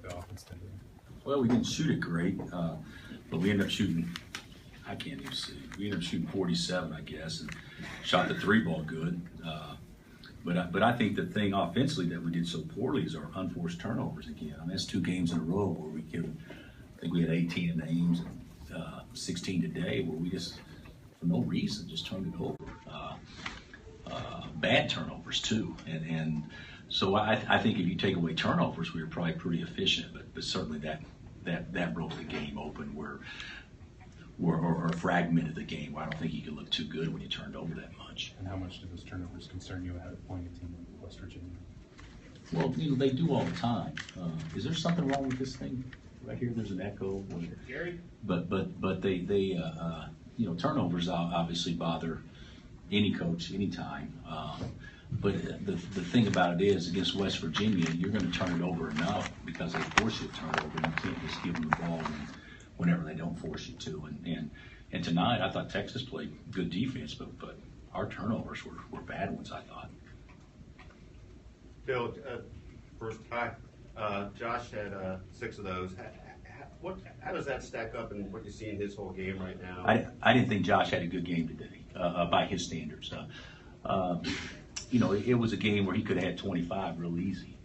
the offense did? Well, we didn't shoot it great, but we ended up shooting, I can't even see. We ended up shooting 47, I guess, and shot the three ball good. But I think the thing offensively that we did so poorly is our unforced turnovers again. I mean, that's 2 games in a row where we give, I think we had 18 in Ames and 16 today, where we just, for no reason, just turned it over. Bad turnovers too, and so I think if you take away turnovers, we were probably pretty efficient. But certainly that broke the game open, or fragmented the game. Where I don't think you could look too good when you turned over that much. And how much did those turnovers concern you ahead of playing a team like West Virginia? Well, they do all the time. Is there something wrong with this thing right here? There's an echo. Gary? But they turnovers obviously bother any coach anytime. But the thing about it is, against West Virginia, you're going to turn it over enough because they force you to turn it over. You can't just give them the ball whenever they don't force you to. And tonight, I thought Texas played good defense, but our turnovers were bad ones, I thought. Bill, first, hi. Josh had 6 of those. How does that stack up in what you see in his whole game right now? I didn't think Josh had a good game today by his standards. It was a game where he could have had 25 real easy.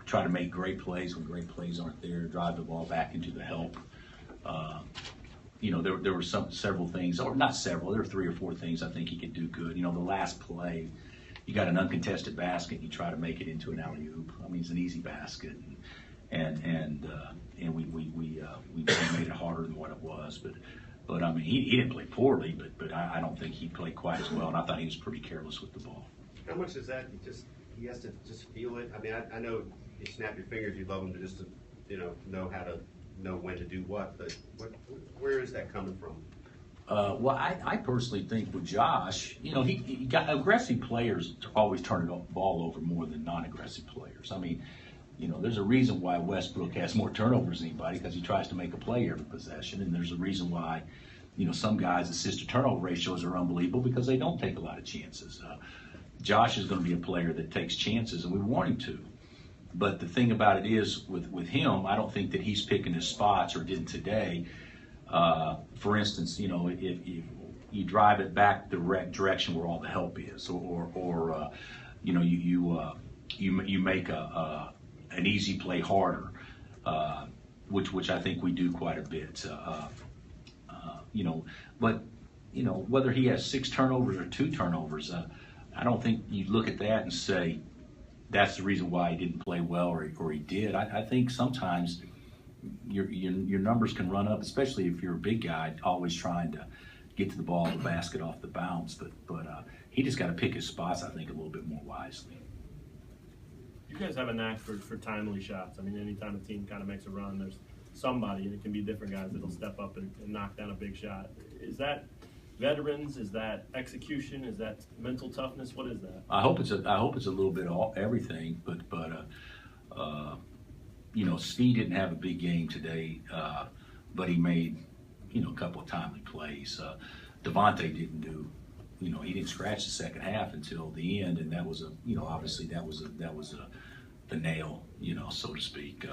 Try to make great plays when great plays aren't there, drive the ball back into the help. There were several things, or not several, there were 3 or 4 things I think he could do good. The last play, you got an uncontested basket, and you try to make it into an alley-oop. I mean, it's an easy basket, and we made it harder than what it was. But I mean, he didn't play poorly, but I don't think he played quite as well, and I thought he was pretty careless with the ball. How much is that? He has to just feel it. I mean, I know you snap your fingers, you love him to just know how to know when to do what. But where is that coming from? Well, I personally think with Josh, he got aggressive players always turn the ball over more than non-aggressive players. I mean, there's a reason why Westbrook has more turnovers than anybody, because he tries to make a play every possession, and there's a reason why, some guys' assist to turnover ratios are unbelievable because they don't take a lot of chances. Josh is going to be a player that takes chances, and we want him to. But the thing about it is, with him, I don't think that he's picking his spots or did today. For instance, if you drive it back the direction where all the help is, or you make an easy play harder, which I think we do quite a bit. But whether he has 6 turnovers or 2 turnovers, I don't think you look at that and say that's the reason why he didn't play well or he did. I think sometimes your numbers can run up, especially if you're a big guy always trying to get to the ball, the basket off the bounce. But he just got to pick his spots, I think, a little bit more wisely. You guys have a knack for timely shots. I mean, anytime a team kind of makes a run, there's somebody, and it can be different guys that'll step up and knock down a big shot. Is that veterans? Is that execution? Is that mental toughness? What is that? I hope it's a little bit of everything. But Steve didn't have a big game today, but he made a couple of timely plays. Devontae didn't do. He didn't scratch the second half until the end, and that was obviously that was the nail, so to speak.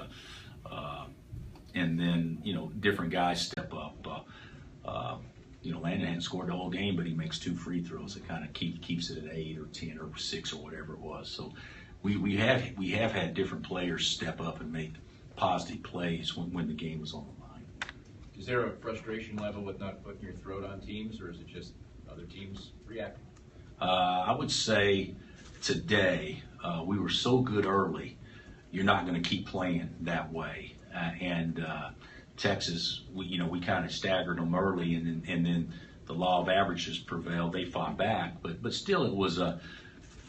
And then different guys step up. Landon hadn't scored the whole game, but he makes 2 free throws. It kind of keeps it at 8 or 10 or 6 or whatever it was. So we have had different players step up and make positive plays when the game was on the line. Is there a frustration level with not putting your throat on teams, or is it just other teams reacting? I would say today we were so good early, you're not going to keep playing that way. Texas, we kind of staggered them early, and then the law of averages prevailed. They fought back, but still, it was I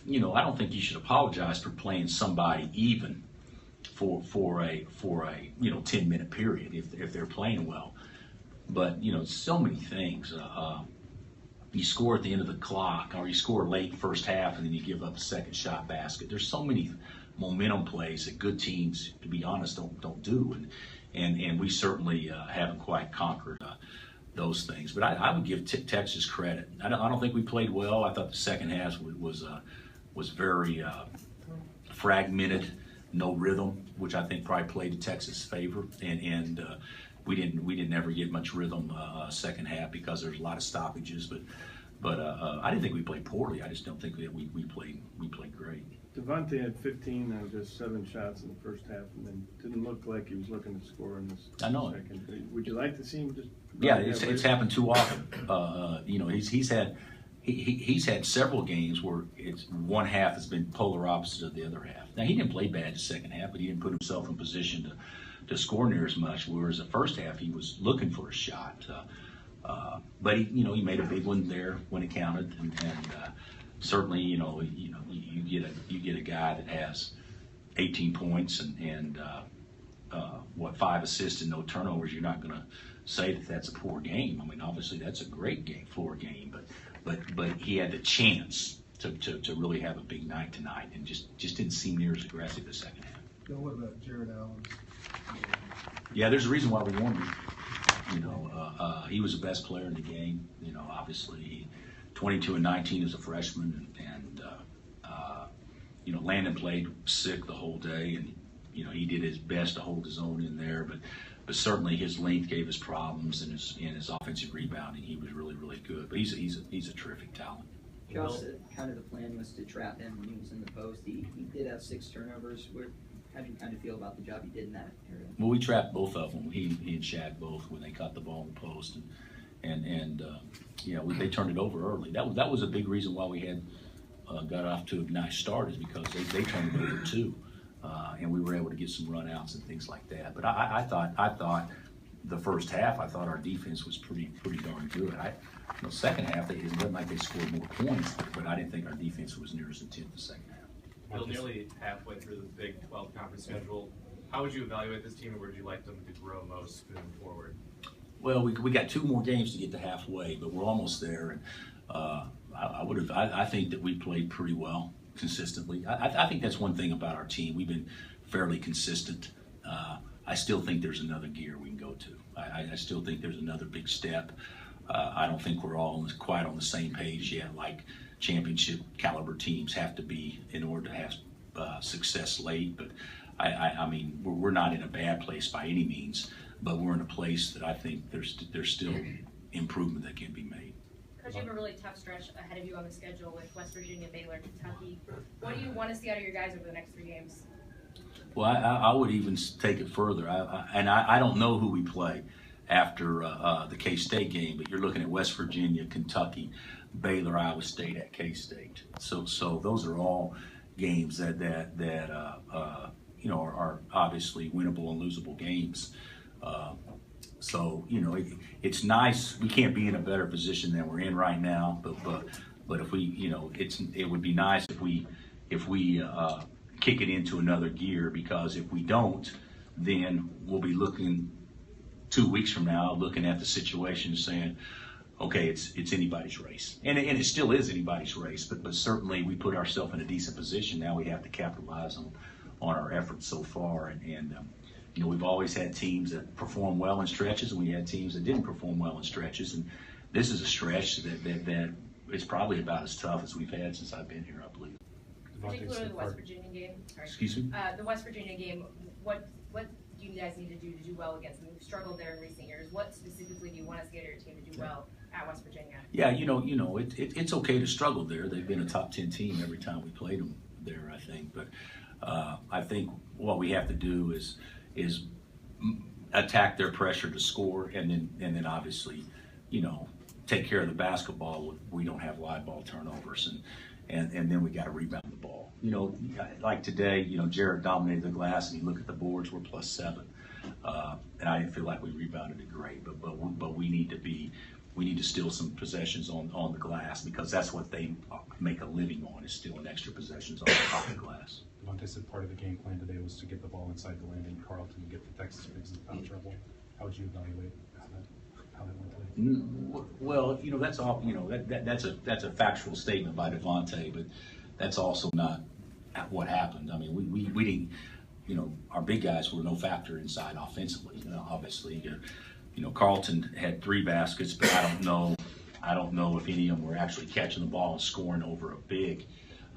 don't think you should apologize for playing somebody even for a 10-minute period if they're playing well. But so many things. You score at the end of the clock, or you score late first half, and then you give up a second shot basket. There's so many momentum plays that good teams, to be honest, don't do, and we certainly haven't quite conquered those things. But I would give Texas credit. I don't think we played well. I thought the second half was very fragmented. no rhythm, which I think probably played to Texas' favor, and we didn't ever get much rhythm second half because there's a lot of stoppages. But I didn't think we played poorly. I just don't think that we played great. Devontae had 15 on just 7 shots in the first half, and then didn't look like he was looking to score in this I know. second. Would you like to see him just? Yeah, it's happened too often. You know, he's had several games where it's one half has been polar opposite of the other half. Now he didn't play bad the second half, but he didn't put himself in position to score near as much. Whereas the first half he was looking for a shot, but he made a big one there when it counted, and certainly you get a guy that has 18 points and 5 assists and no turnovers. You're not going to say that that's a poor game. I mean, obviously that's a great game, floor game, but he had the chance to really have a big night tonight, and just didn't seem near as aggressive the second half. Bill, what about Jared Allen? Yeah, there's a reason why we won. He was the best player in the game. Obviously, 22 and 19 as a freshman, and Landon played sick the whole day, and he did his best to hold his own in there, but certainly his length gave us problems, and his offensive rebounding, he was really, really good. But he's a terrific talent. Josh said kind of the plan was to trap him when he was in the post. He did have 6 turnovers. How do you kind of feel about the job he did in that area? Well, we trapped both of them. He and Shaq both when they caught the ball in the post, and they turned it over early. That was a big reason why we had got off to a nice start, is because they turned it over too, and we were able to get some runouts and things like that. But I thought the first half, I thought our defense was pretty darn good. Second half, it wasn't like they scored more points, but I didn't think our defense was near as intense the second half. Bill, nearly halfway through the Big 12 conference schedule, how would you evaluate this team, and where would you like them to grow most moving forward? Well, we got 2 more games to get to halfway, but we're almost there. And I think that we played pretty well consistently. I think that's one thing about our team. We've been fairly consistent. I still think there's another gear we can go to. I still think there's another big step. I don't think we're all quite on the same page yet, like championship caliber teams have to be in order to have success late. But I mean, we're not in a bad place by any means, but we're in a place that I think there's still improvement that can be made. Coach, you have a really tough stretch ahead of you on the schedule with West Virginia, Baylor, Kentucky. What do you want to see out of your guys over the next 3 games? Well, I would even take it further. I don't know who we play after the K-State game, but you're looking at West Virginia, Kentucky, Baylor, Iowa State at K-State. So those are all games that are obviously winnable and losable games. It's nice. We can't be in a better position than we're in right now, but if we, it would be nice if we kick it into another gear, because if we don't, then we'll be looking 2 weeks from now, looking at the situation saying, okay, it's anybody's race. And it still is anybody's race, but certainly we put ourselves in a decent position. Now we have to capitalize on our efforts so far. And we've always had teams that perform well in stretches, and we had teams that didn't perform well in stretches. And this is a stretch that is probably about as tough as we've had since I've been here, I believe. Particularly the West Virginia game. Sorry. Excuse me? The West Virginia game, what do you guys need to do well against them? You've struggled there in recent years. What specifically do you want to see out of your team to do well at West Virginia? Yeah, it's okay to struggle there. They've been a top 10 team every time we played them there, I think. But I think what we have to do is attack their pressure to score, and then obviously, take care of the basketball. We don't have live ball turnovers, and then we got to rebound the ball. Like today, Jared dominated the glass, and you look at the boards, we're +7, and I didn't feel like we rebounded it great, but we need to steal some possessions on the glass, because that's what they make a living on, is stealing extra possessions off the glass. Devontae said part of the game plan today was to get the ball inside the Landon Carlton and get the Texas Bigs in foul trouble. How would you evaluate how that went today? Well, that's all. That's a factual statement by Devontae, but that's also not what happened. I mean, we didn't. Our big guys were no factor inside offensively. Obviously, Carlton had 3 baskets, but I don't know if any of them were actually catching the ball and scoring over a big.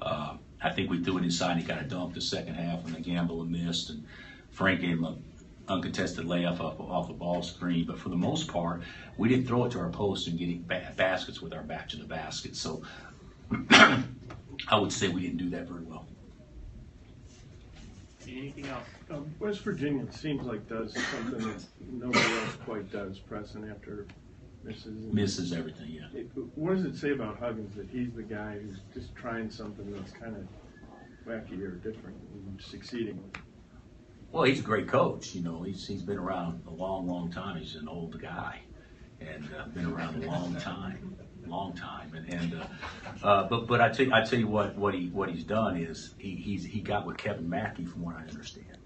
I think we threw it inside. He got a dunk the second half when the Gamble missed, and Frank gave him an uncontested layup off a ball screen. But for the most part, we didn't throw it to our post and getting baskets with our back to the basket. So I would say we didn't do that very well. Anything else? West Virginia, it seems like does something that nobody else quite does, pressing after misses. Misses everything, yeah. What does it say about Huggins that he's the guy who's just trying something that's kind of wacky or different and succeeding with it? Well, he's a great coach. You know, he's been around a long, long time. He's an old guy, and been around a long time. But I tell you what he's done is he got with Kevin Mackey, from what I understand,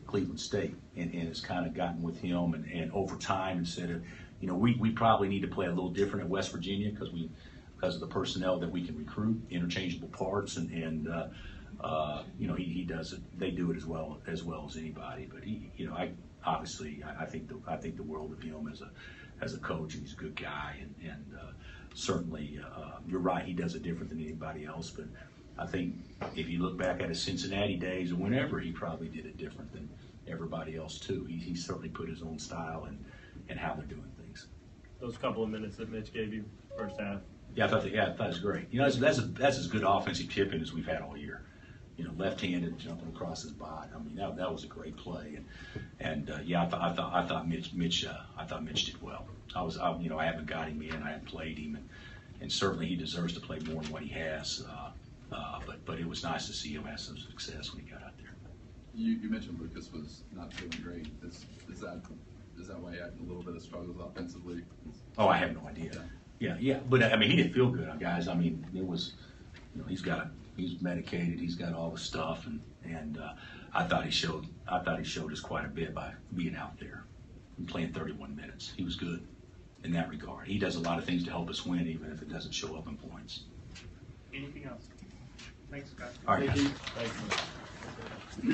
Cleveland State, and has kind of gotten with him, and over time, and said, you know, we probably need to play a little different at West Virginia because of the personnel that we can recruit, interchangeable parts, and you know, he does it. They do it as well as anybody. But you know, I think the world of him as a coach, and he's a good guy, and certainly you're right. He does it different than anybody else. But I think if you look back at his Cincinnati days or whenever, he probably did it different than everybody else too. He certainly put his own style and how they're doing things. Those couple of minutes that Mitch gave you first half. Yeah, I thought it was great. You know, that's as good offensive tipping as we've had all year. You know, left-handed jumping across his body. I mean, that was a great play. And yeah, I thought Mitch did well. I haven't got him in. I haven't played him, and certainly he deserves to play more than what he has. But it was nice to see him have some success when he got out there. You mentioned Lucas was not feeling great. Is that why he had a little bit of struggles offensively? Oh, I have no idea. Yeah. But I mean, he didn't feel good, guys. I mean, it was, you know, he's medicated. He's got all the stuff, and I thought he showed us quite a bit by being out there and playing 31 minutes. He was good in that regard. He does a lot of things to help us win, even if it doesn't show up in points. Anything else? Thanks, guys. All right, guys. Thank you.